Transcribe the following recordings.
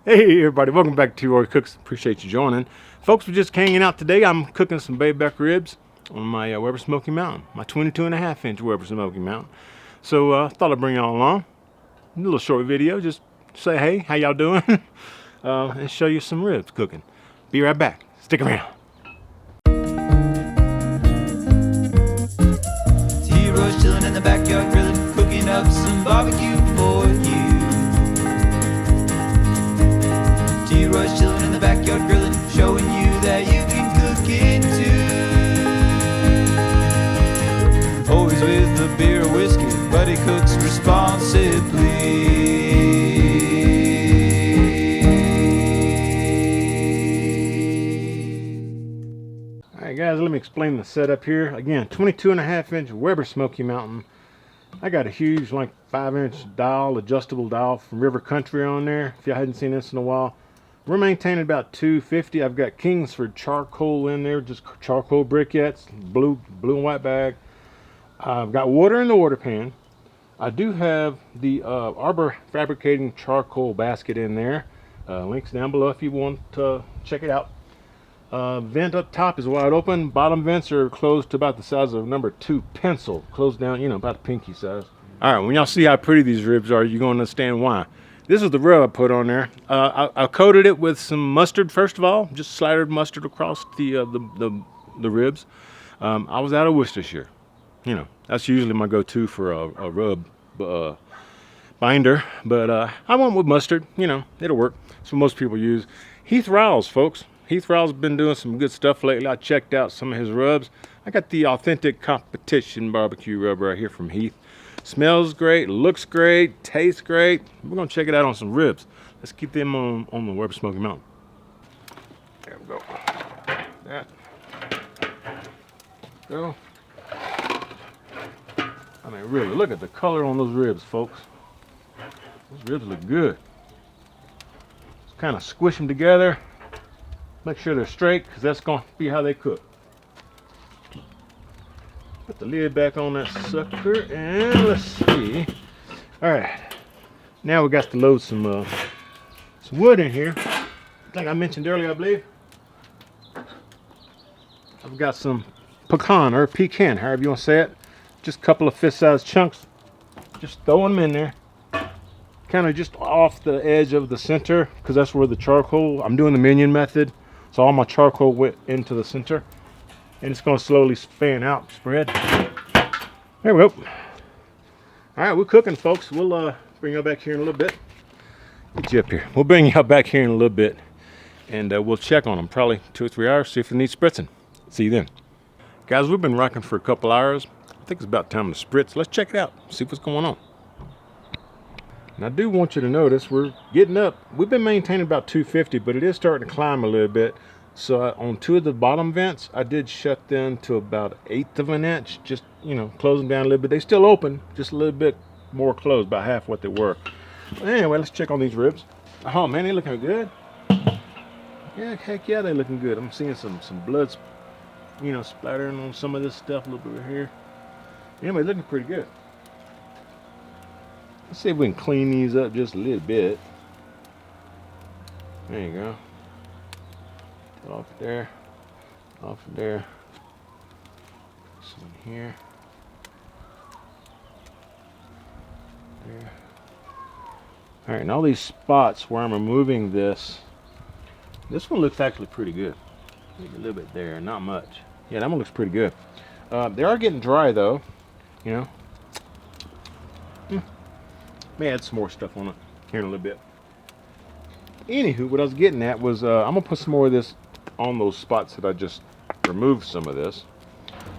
Hey everybody, welcome back to T-royCooks. Appreciate you joining. Folks, we're just hanging out today. I'm cooking some back ribs on my Weber Smokey Mountain, my 22.5-inch Weber Smokey Mountain. So I thought I'd bring y'all along. A little short video, just say hey, how y'all doing? And show you some ribs cooking. Be right back. Stick around. T-Roy's chilling in the backyard grilling, cooking up some barbecue for you. T-Roy's chilling in the backyard grilling, showing you that you can cook it too. Always with a beer or whiskey, but he cooks responsibly. Alright guys, let me explain the setup here. Again, 22.5-inch Weber Smokey Mountain. I got a huge, like 5-inch dial, adjustable dial from River Country on there. If you hadn't seen this in a while. We're maintaining about 250. I've got Kingsford charcoal in there, just charcoal briquettes, blue and white bag. I've got water in the water pan. I do have the Arbor Fabricating charcoal basket in there. Links down below if you want to check it out. Vent up top is wide open. Bottom vents are closed to about the size of a number 2 pencil. Closed down, you know, about the pinky size. All right, when y'all see how pretty these ribs are, you're going to understand why. This is the rub I put on there. I coated it with some mustard first of all, just slathered mustard across the ribs. I was out of Worcestershire. You know, that's usually my go-to for a rub binder, but I went with mustard. You know, it'll work. That's what most people use. Heath Riles, folks. Heath Riles has been doing some good stuff lately. I checked out some of his rubs. I got the authentic competition barbecue rub right here from Heath. Smells great, looks great, tastes great. We're gonna check it out on some ribs. Let's keep them on the Weber Smokey Mountain. There we go. That. Go. I mean, really, look at the color on those ribs, folks. Those ribs look good. Just kind of squish them together. Make sure they're straight, because that's gonna be how they cook. Put the lid back on that sucker, and let's see. All right, now we got to load some wood in here. Like I mentioned earlier, I believe. I've got some pecan, however you want to say it. Just a couple of fist-sized chunks. Just throwing them in there. Kind of just off the edge of the center, because that's where the charcoal, I'm doing the minion method. So all my charcoal went into the center. And it's going to slowly fan out, spread. There we go. All right, we're cooking, folks. We'll bring y'all back here in a little bit. Get you up here. We'll bring y'all back here in a little bit, and we'll check on them. Probably 2 or 3 hours, see if they need spritzing. See you then. Guys, we've been rocking for a couple hours. I think it's about time to spritz. Let's check it out, see what's going on. And I do want you to notice we're getting up. We've been maintaining about 250, but it is starting to climb a little bit. So on 2 of the bottom vents, I did shut them to about 1/8 of an inch, just, you know, closing down a little bit. They still open, just a little bit more closed, about half what they were. But anyway, let's check on these ribs. Oh man, they looking good. Yeah, heck yeah, they looking good. I'm seeing some blood, you know, splattering on some of this stuff a little bit right here. Anyway, looking pretty good. Let's see if we can clean these up just a little bit. There you go. Off there, off there, this one here, there. All right, and all these spots where I'm removing this one looks actually pretty good. Maybe a little bit there, not much. Yeah, that one looks pretty good. They are getting dry though, you know. May add some more stuff on it here in a little bit. Anywho, what I was getting at was I'm gonna put some more of this on those spots that I just removed some of this.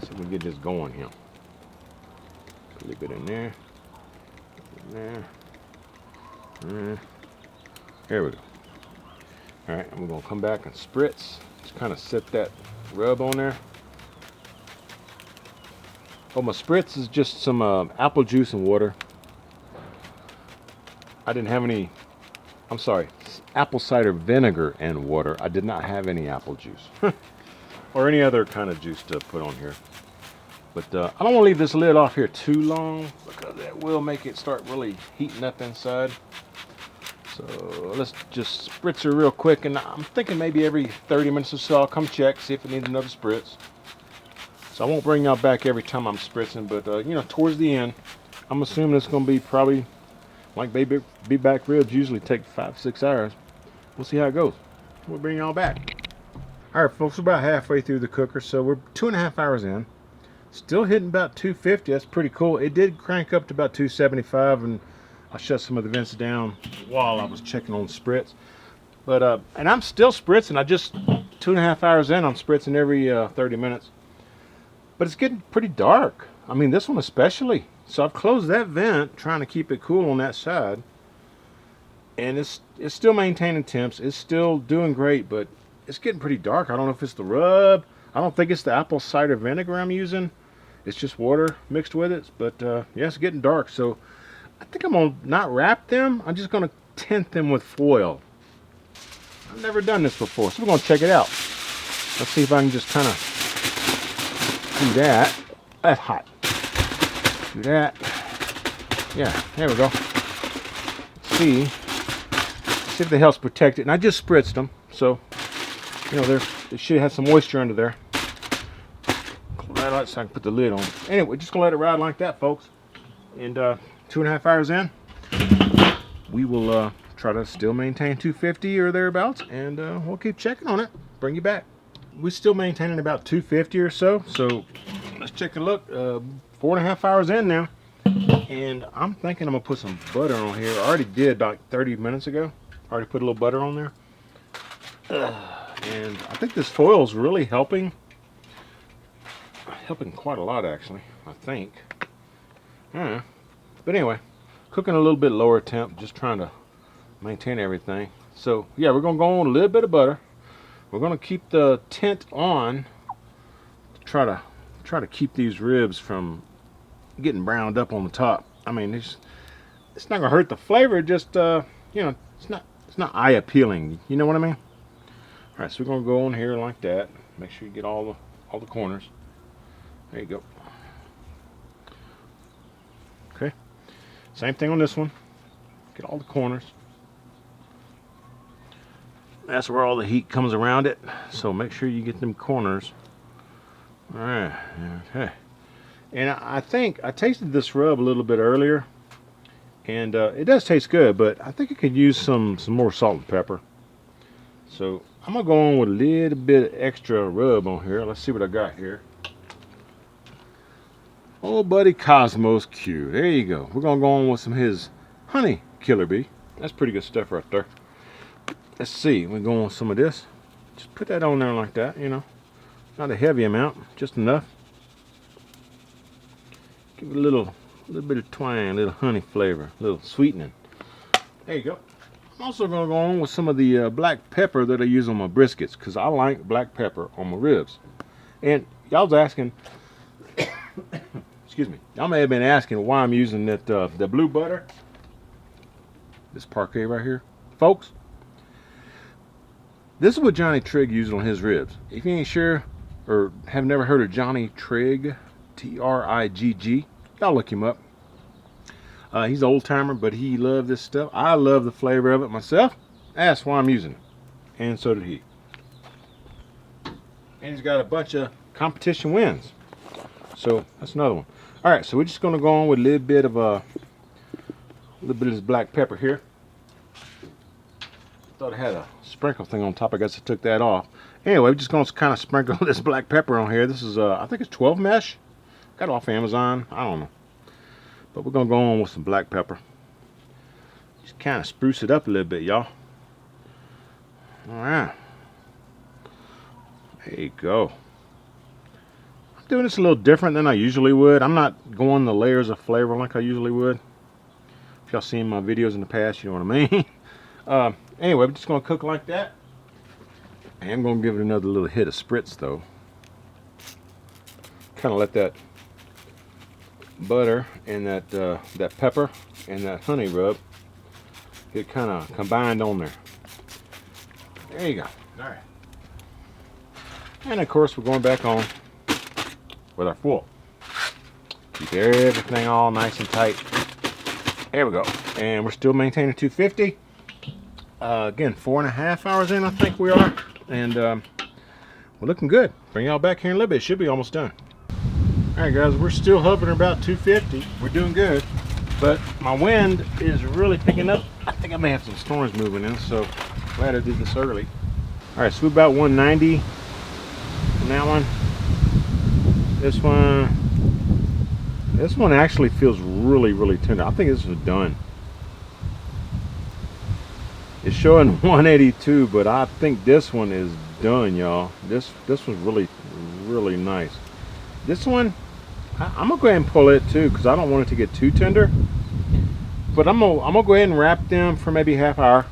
So we can get this going here. Put a little bit in there. There we go. Alright, and we're gonna come back and spritz. Just kind of set that rub on there. Oh, my spritz is just some apple juice and water. I didn't have any, I'm sorry, apple cider vinegar and water. I did not have any apple juice or any other kind of juice to put on here. But I don't want to leave this lid off here too long because that will make it start really heating up inside. So let's just spritz her real quick, and I'm thinking maybe every 30 minutes or so I'll come check, see if it needs another spritz. So I won't bring y'all back every time I'm spritzing, but you know, towards the end, I'm assuming it's going to be probably like baby back ribs usually take 5-6 hours. We'll see how it goes. We'll bring y'all back. All right, folks, we're about halfway through the cooker, so we're 2.5 hours in. Still hitting about 250. That's pretty cool. It did crank up to about 275, and I shut some of the vents down while I was checking on spritz. But and I'm still spritzing. I just 2.5 hours in, I'm spritzing every 30 minutes. But it's getting pretty dark. I mean, this one especially. So I've closed that vent, trying to keep it cool on that side. And it's still maintaining temps. It's still doing great, but it's getting pretty dark. I don't know if it's the rub. I don't think it's the apple cider vinegar I'm using. It's just water mixed with it. But yeah, it's getting dark. So I think I'm going to not wrap them. I'm just going to tint them with foil. I've never done this before, so we're going to check it out. Let's see if I can just kind of do that. That's hot. Do that. Yeah, there we go. Let's see if the helps protect it. And I just spritzed them, so you know they should have some moisture under there. Right out so I can put the lid on. Anyway, just gonna let it ride like that, folks. And 2.5 hours in, we will try to still maintain 250 or thereabouts, and we'll keep checking on it. Bring you back. We're still maintaining about 250 or so. So let's check a look. 4.5 hours in now, and I'm thinking I'm gonna put some butter on here. I already did about 30 minutes ago. I already put a little butter on there, and I think this foil is really helping quite a lot, actually. I think. Yeah. But anyway, cooking a little bit lower temp, just trying to maintain everything. So yeah, we're gonna go on a little bit of butter. We're gonna keep the tint on to try to keep these ribs from getting browned up on the top. I mean, it's not gonna hurt the flavor. Just you know, it's not eye appealing. You know what I mean? All right, so we're gonna go on here like that. Make sure you get all the corners. There you go. Okay. Same thing on this one. Get all the corners. That's where all the heat comes around it. So make sure you get them corners. All right. Okay. And I think I tasted this rub a little bit earlier, and it does taste good, but I think it could use some more salt and pepper. So I'm gonna go on with a little bit extra rub on here. Let's see what I got here. Old buddy KosmosQ. There you go. We're gonna go on with some of his honey killer bee. That's pretty good stuff right there. Let's see. We're going with some of this. Just put that on there like that. You know, not a heavy amount, just enough. Give it a little bit of twang, a little honey flavor, a little sweetening. There you go. I'm also going to go on with some of the black pepper that I use on my briskets, because I like black pepper on my ribs. And y'all was asking, excuse me, y'all may have been asking why I'm using that the blue butter, this parquet right here. Folks, this is what Johnny Trigg uses on his ribs. If you ain't sure or have never heard of Johnny Trigg, T-R-I-G-G, y'all look him up. He's an old timer, but he loved this stuff. I love the flavor of it myself. That's why I'm using it. And so did he. And he's got a bunch of competition wins. So that's another one. All right, so we're just gonna go on with a little bit of this black pepper here. Thought it had a sprinkle thing on top. I guess I took that off. Anyway, we're just gonna kind of sprinkle this black pepper on here. This is I think it's 12 mesh. Got it off Amazon. I don't know. But we're gonna go on with some black pepper. Just kind of spruce it up a little bit, y'all. All right. There you go. I'm doing this a little different than I usually would. I'm not going the layers of flavor like I usually would. If y'all seen my videos in the past, you know what I mean. Anyway, we're just gonna cook like that. I am gonna give it another little hit of spritz though. Kind of let that butter and that pepper and that honey rub get kind of combined on there. There you go. All right. And of course, we're going back on with our foil. Keep everything all nice and tight. There we go. And we're still maintaining 250. Again, 4.5 hours in, I think we are. And we're looking good. Bring y'all back here in a little bit. Should be almost done. All right, guys, we're still hovering about 250. We're doing good. But my wind is really picking up. I think I may have some storms moving in, so glad I did this early. All right, so we're about 190 on that one. This one actually feels really, really tender. I think this is done. It's showing 182, but I think this one is done, y'all. This was really, really nice. This one, I'm gonna go ahead and pull it too, because I don't want it to get too tender. But I'm gonna go ahead and wrap them for maybe half hour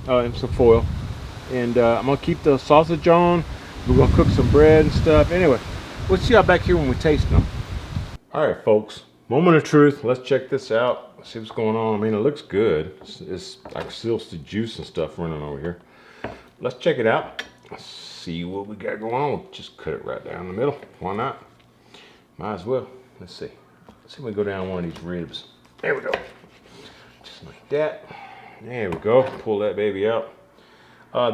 in some foil, and I'm gonna keep the sausage on. We're gonna cook some bread and stuff. Anyway, we'll see y'all back here when we taste them. All right, folks. Moment of truth. Let's check this out. See what's going on. I mean, it looks good. It's I can still see juice and stuff running over here. Let's check it out. Let's see what we got going on. Just cut it right down the middle. Why not? Might as well. Let's see. Let's see if we go down one of these ribs. There we go. Just like that. There we go. Pull that baby out.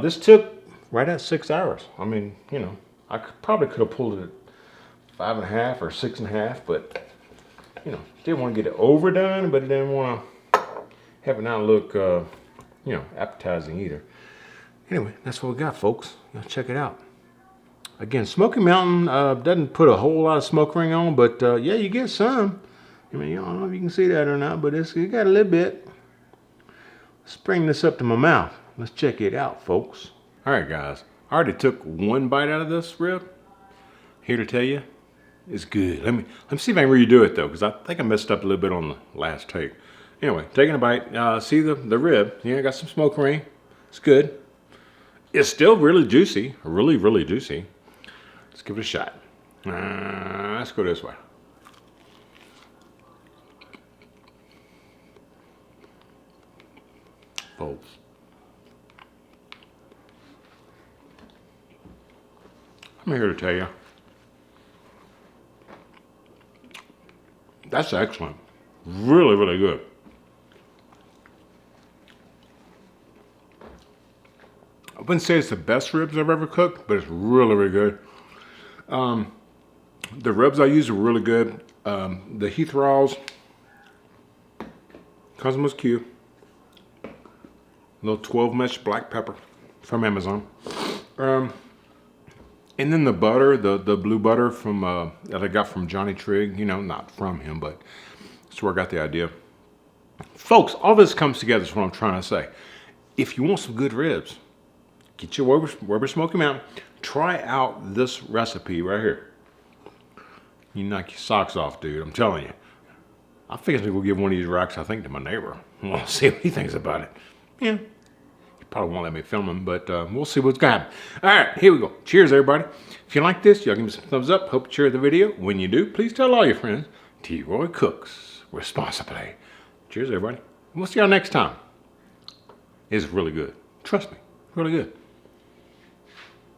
This took right at 6 hours. I mean, you know, I probably could have pulled it at 5.5 or 6.5, but you know, didn't want to get it overdone, but didn't want to have it not look, you know, appetizing either. Anyway, that's what we got, folks. Now check it out. Again, Smoky Mountain doesn't put a whole lot of smoke ring on, but yeah, you get some. I mean, I don't know if you can see that or not, but it got a little bit. Let's bring this up to my mouth. Let's check it out, folks. All right, guys. I already took one bite out of this rib. Here to tell you, it's good. Let me see if I can redo it though, because I think I messed up a little bit on the last take. Anyway, taking a bite. See the rib? Yeah, got some smoke ring. It's good. It's still really juicy. Really, really juicy. Let's give it a shot. Let's go this way. Folks. I'm here to tell you. That's excellent. Really, really good. I wouldn't say it's the best ribs I've ever cooked, but it's really, really good. The ribs I use are really good. The Heath Riles, KosmosQ, little 12 mesh black pepper from Amazon. And then the butter, the blue butter from that I got from Johnny Trigg. You know, not from him, but that's where I got the idea. Folks, all this comes together is what I'm trying to say. If you want some good ribs, get your Weber Smokey Mountain. Try out this recipe right here. You knock your socks off, dude. I'm telling you. I think I'm going to give one of these racks, I think, to my neighbor. We'll see what he thinks about it. Yeah. Probably won't let me film them, but we'll see what's going to happen. All right, here we go. Cheers, everybody. If you like this, y'all give me some thumbs up. Hope you share the video. When you do, please tell all your friends. T-royCooks responsibly. Cheers, everybody. We'll see y'all next time. It's really good. Trust me, really good.